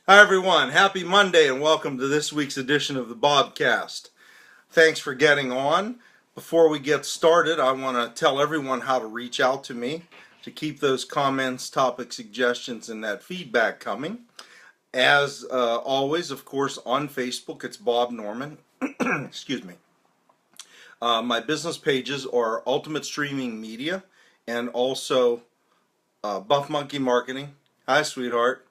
Hi everyone, happy Monday and welcome to this week's edition of the Bobcast. Thanks for getting on. Before we get started, I want to tell everyone how to reach out to me to keep those comments, topic suggestions, and that feedback coming. As always, of course, on Facebook, it's Bob Norman. Excuse me. My business pages are Ultimate Streaming Media and also Buff Monkey Marketing. Hi, sweetheart.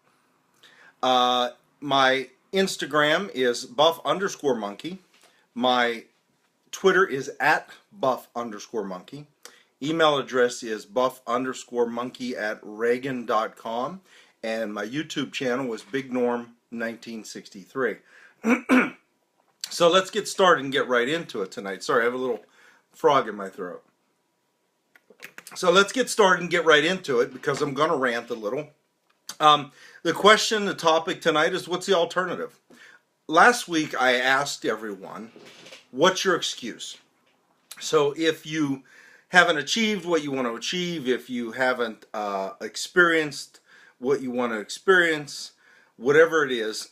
My Instagram is buff_monkey. My Twitter is at buff_monkey. Email address is buff_monkey@reagan.com. And my YouTube channel is Big Norm 1963. So let's get started and get right into it tonight. Sorry, I have a little frog in my throat. So let's get started and get right into it because I'm going to rant a little. The question, the topic tonight is, what's the alternative? Last week I asked everyone, what's your excuse? So if you haven't achieved what you want to achieve, if you haven't experienced what you want to experience, whatever it is,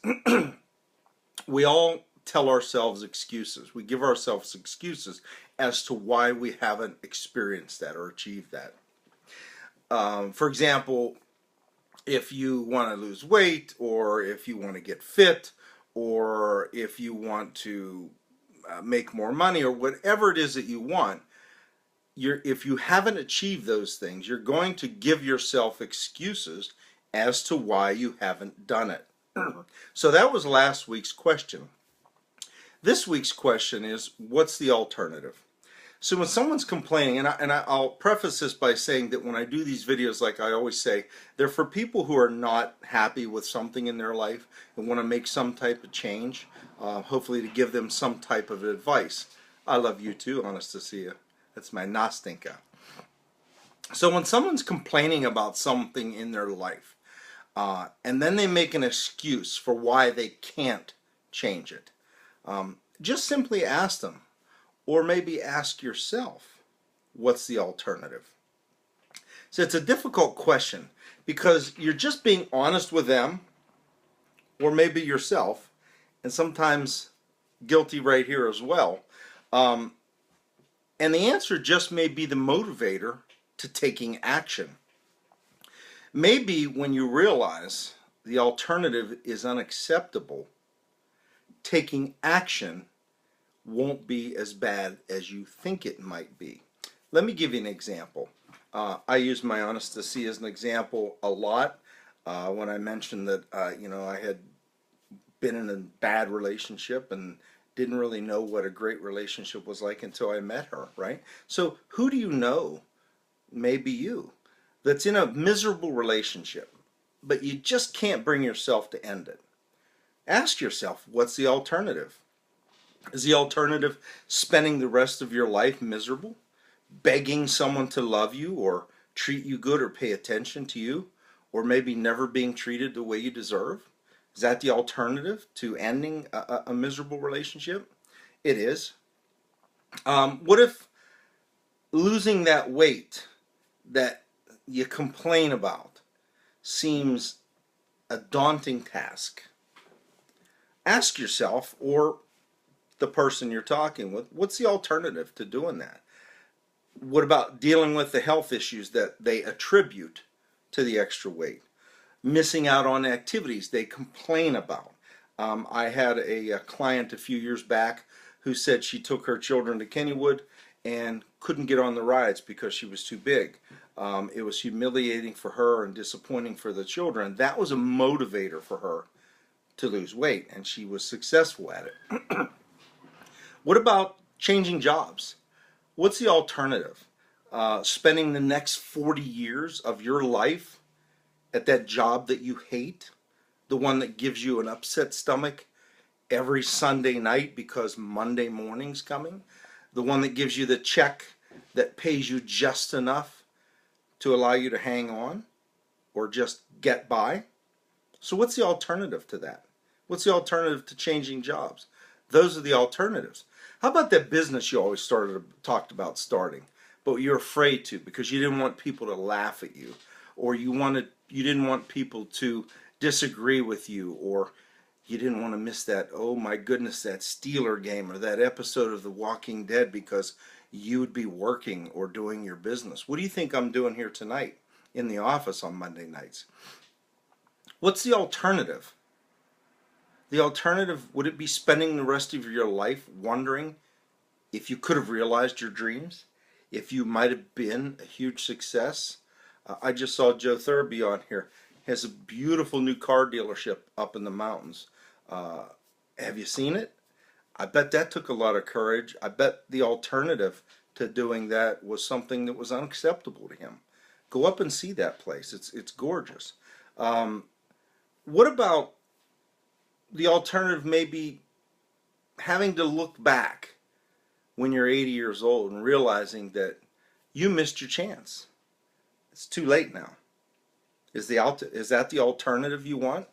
we all tell ourselves excuses. We give ourselves excuses as to why we haven't experienced that or achieved that. For example, if you want to lose weight, or if you want to get fit, or if you want to make more money, or whatever it is that you want, if you haven't achieved those things, you're going to give yourself excuses as to why you haven't done it. So that was last week's question. This week's question is, what's the alternative? So when someone's complaining, and I'll preface this by saying that when I do these videos, like I always say, they're for people who are not happy with something in their life and want to make some type of change, hopefully to give them some type of advice. I love you too, Anastasia. That's my Nastinka. So when someone's complaining about something in their life, and then they make an excuse for why they can't change it, just simply ask them. Or maybe ask yourself, what's the alternative? So it's a difficult question because you're just being honest with them, or maybe yourself, and sometimes guilty right here as well. And the answer just may be the motivator to taking action. Maybe when you realize the alternative is unacceptable, taking action won't be as bad as you think it might be. Let me give you an example. I use my Anastasia as an example a lot when I mentioned that I had been in a bad relationship and didn't really know what a great relationship was like until I met her, right? So who do you know, maybe you, that's in a miserable relationship, but you just can't bring yourself to end it? Ask yourself, what's the alternative? Is the alternative spending the rest of your life miserable? Begging someone to love you or treat you good or pay attention to you? Or maybe never being treated the way you deserve? Is that the alternative to ending a miserable relationship? It is. What if losing that weight that you complain about seems a daunting task? Ask yourself, or the person you're talking with, what's the alternative to doing that? What about dealing with the health issues that they attribute to the extra weight? Missing out on activities they complain about. I had a client a few years back who said she took her children to Kennywood and couldn't get on the rides because she was too big. It was humiliating for her and disappointing for the children. That was a motivator for her to lose weight, and she was successful at it. What about changing jobs? What's the alternative? Spending the next 40 years of your life at that job that you hate? The one that gives you an upset stomach every Sunday night because Monday morning's coming? The one that gives you the check that pays you just enough to allow you to hang on or just get by? So what's the alternative to that? What's the alternative to changing jobs? Those are the alternatives. How about that business you always talked about starting, but you're afraid to because you didn't want people to laugh at you, or you didn't want people to disagree with you, or you didn't want to miss that, oh my goodness, that Steeler game or that episode of The Walking Dead because you would be working or doing your business. What do you think I'm doing here tonight in the office on Monday nights? What's the alternative? The alternative, would it be spending the rest of your life wondering if you could have realized your dreams? If you might have been a huge success? I just saw Joe Thurby on here. He has a beautiful new car dealership up in the mountains. Have you seen it? I bet that took a lot of courage. I bet the alternative to doing that was something that was unacceptable to him. Go up and see that place. It's gorgeous. What about the alternative, maybe having to look back when you're 80 years old and realizing that you missed your chance? It's too late now. Is that the alternative you want?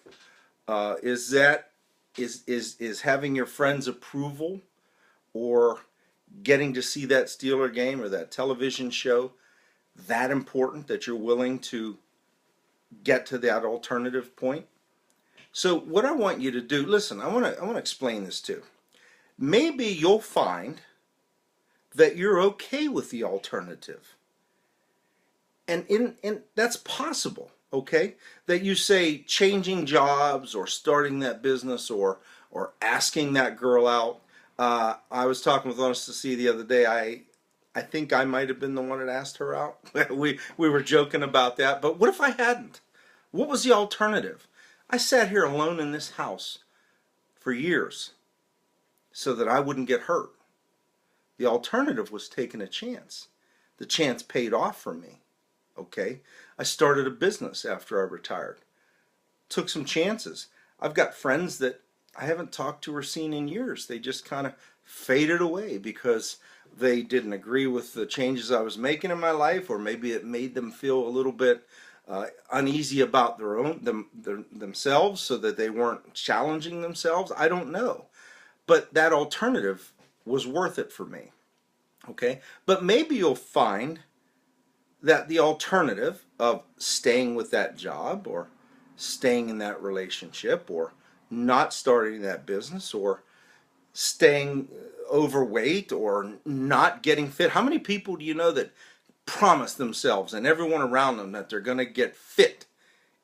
Is having your friends' approval or getting to see that Steeler game or that television show that important that you're willing to get to that alternative point? So what I want you to do, listen, I want to explain this too. Maybe you'll find that you're okay with the alternative. And that's possible, okay? That you say changing jobs or starting that business or asking that girl out. I was talking with Honest to See the other day. I think I might have been the one that asked her out. we were joking about that. But what if I hadn't? What was the alternative? I sat here alone in this house for years so that I wouldn't get hurt. The alternative was taking a chance. The chance paid off for me. Okay? I started a business after I retired. Took some chances. I've got friends that I haven't talked to or seen in years. They just kind of faded away because they didn't agree with the changes I was making in my life, or maybe it made them feel a little bit uneasy about themselves, so that they weren't challenging themselves. I don't know. But that alternative was worth it for me. Okay? But maybe you'll find that the alternative of staying with that job or staying in that relationship or not starting that business or staying overweight or not getting fit. How many people do you know that promise themselves and everyone around them that they're going to get fit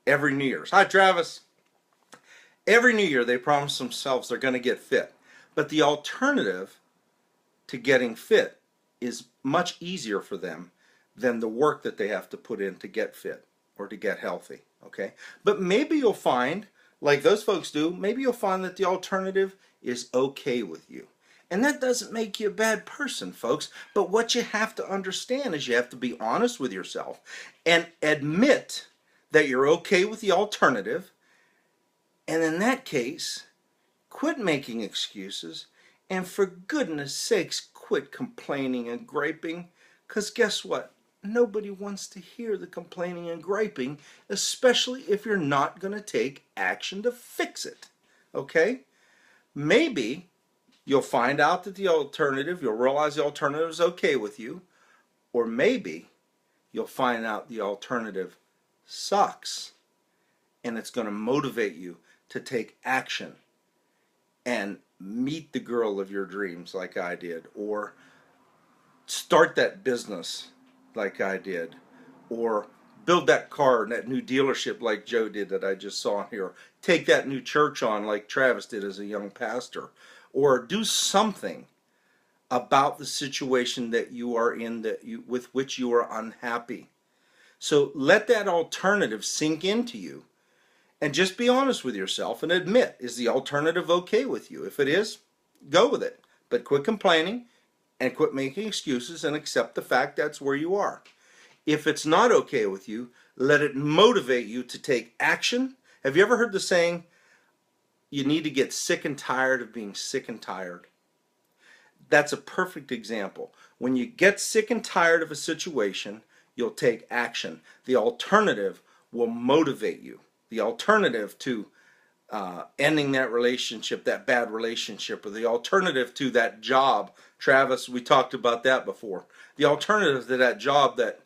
every New Year's? Hi, Travis. Every New Year they promise themselves they're going to get fit. But the alternative to getting fit is much easier for them than the work that they have to put in to get fit or to get healthy. Okay? But maybe you'll find, like those folks do, maybe you'll find that the alternative is okay with you. And that doesn't make you a bad person, folks. But what you have to understand is you have to be honest with yourself and admit that you're okay with the alternative. And in that case, quit making excuses. And for goodness sakes, quit complaining and griping. Because guess what? Nobody wants to hear the complaining and griping, especially if you're not going to take action to fix it. Okay? Maybe you'll find out that you'll realize the alternative is okay with you, or maybe you'll find out the alternative sucks, and it's going to motivate you to take action and meet the girl of your dreams like I did, or start that business like I did, or build that car and that new dealership like Joe did that I just saw here, take that new church on like Travis did as a young pastor, or do something about the situation that you are in with which you are unhappy. So let that alternative sink into you and just be honest with yourself and admit, is the alternative okay with you? If it is, go with it. But quit complaining and quit making excuses and accept the fact that's where you are. If it's not okay with you, let it motivate you to take action. Have you ever heard the saying, you need to get sick and tired of being sick and tired? That's a perfect example. When you get sick and tired of a situation, you'll take action. The alternative will motivate you. The alternative to ending that relationship, that bad relationship, or the alternative to that job. Travis, we talked about that before. The alternative to that job that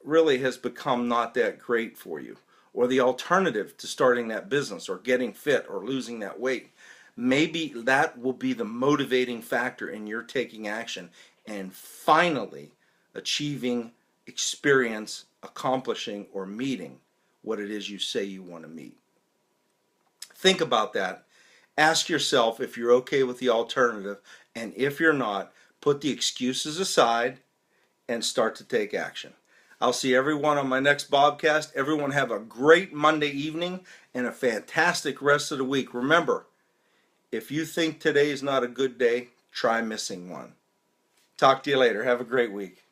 really has become not that great for you, or the alternative to starting that business or getting fit or losing that weight. Maybe that will be the motivating factor in your taking action and finally achieving, experience, accomplishing, or meeting what it is you say you want to meet. Think about that. Ask yourself if you're okay with the alternative, and if you're not, put the excuses aside and start to take action. I'll see everyone on my next Bobcast. Everyone have a great Monday evening and a fantastic rest of the week. Remember, if you think today is not a good day, try missing one. Talk to you later. Have a great week.